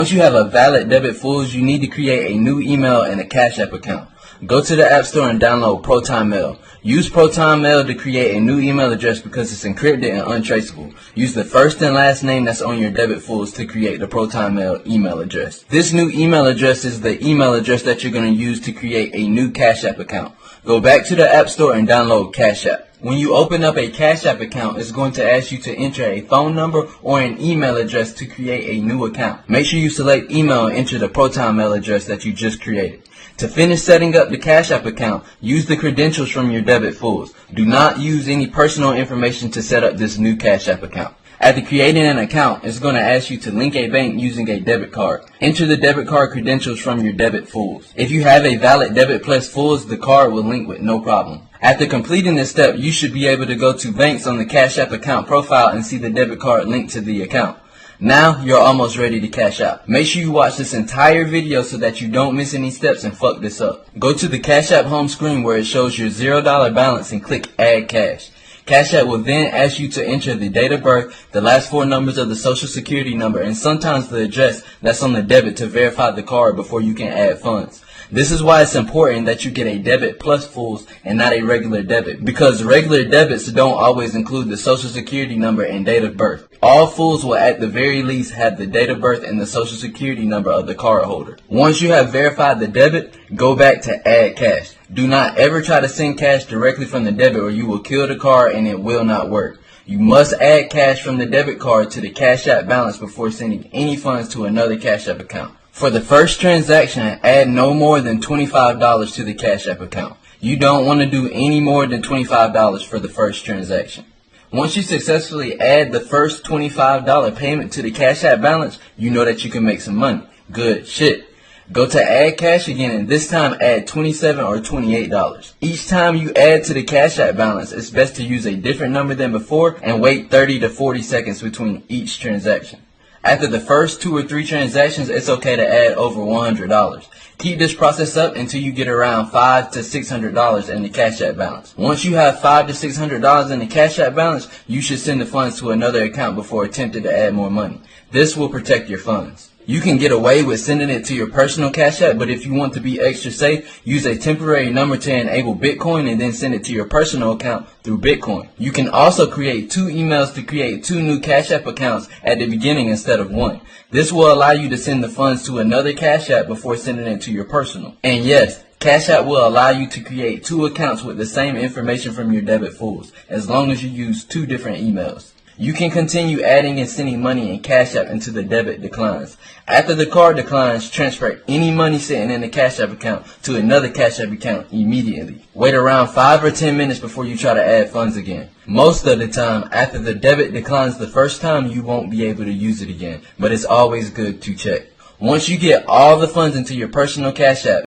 Once you have a valid Debit Fullz, you need to create a new email and a Cashapp account. Go to the App Store and download Proton Mail. Use Proton Mail to create a new email address because it's encrypted and untraceable. Use the first and last name that's on your Debit Fullz to create the Proton Mail email address. This new email address is the email address that you're going to use to create a new Cashapp account. Go back to the App Store and download Cashapp. When you open up a Cashapp account, it's going to ask you to enter a phone number or an email address to create a new account. Make sure you select email and enter the Proton Mail address that you just created. To finish setting up the Cashapp account, use the credentials from your Debit Fullz. Do not use any personal information to set up this new Cashapp account. After creating an account, it's going to ask you to link a bank using a debit card. Enter the debit card credentials from your Debit Fullz. If you have a valid Debit Plus Fullz, the card will link with no problem. After completing this step, you should be able to go to banks on the Cashapp account profile and see the debit card linked to the account. Now, you're almost ready to cash out. Make sure you watch this entire video so that you don't miss any steps and fuck this up. Go to the Cashapp home screen where it shows your $0 balance and click Add Cash. Cashapp will then ask you to enter the date of birth, the last 4 numbers of the social security number, and sometimes the address that's on the debit to verify the card before you can add funds. This is why it's important that you get a Debit Plus Fullz and not a regular debit, because regular debits don't always include the social security number and date of birth. All Fullz will at the very least have the date of birth and the social security number of the cardholder. Once you have verified the debit, go back to Add Cash. Do not ever try to send cash directly from the debit or you will kill the card and it will not work. You must add cash from the debit card to the Cashapp balance before sending any funds to another Cashapp account. For the first transaction, add no more than $25 to the Cashapp account. You don't want to do any more than $25 for the first transaction. Once you successfully add the first $25 payment to the Cashapp balance, you know that you can make some money. Good shit. Go to Add Cash again and this time add $27 or $28. Each time you add to the Cashapp balance, it's best to use a different number than before and wait 30 to 40 seconds between each transaction. After the first 2 or 3 transactions, it's okay to add over $100. Keep this process up until you get around $500 to $600 in the Cashapp balance. Once you have $500 to $600 in the Cashapp balance, you should send the funds to another account before attempting to add more money. This will protect your funds. You can get away with sending it to your personal Cashapp, but if you want to be extra safe, use a temporary number to enable Bitcoin and then send it to your personal account through Bitcoin. You can also create 2 emails to create 2 new Cashapp accounts at the beginning instead of 1. This will allow you to send the funds to another Cashapp before sending it to your personal. And yes, Cashapp will allow you to create 2 accounts with the same information from your Debit Fullz, as long as you use 2 different emails. You can continue adding and sending money in Cashapp until the debit declines. After the card declines, transfer any money sitting in the Cashapp account to another Cashapp account immediately. Wait around 5 or 10 minutes before you try to add funds again. Most of the time, after the debit declines the first time, you won't be able to use it again, but it's always good to check. Once you get all the funds into your personal Cashapp,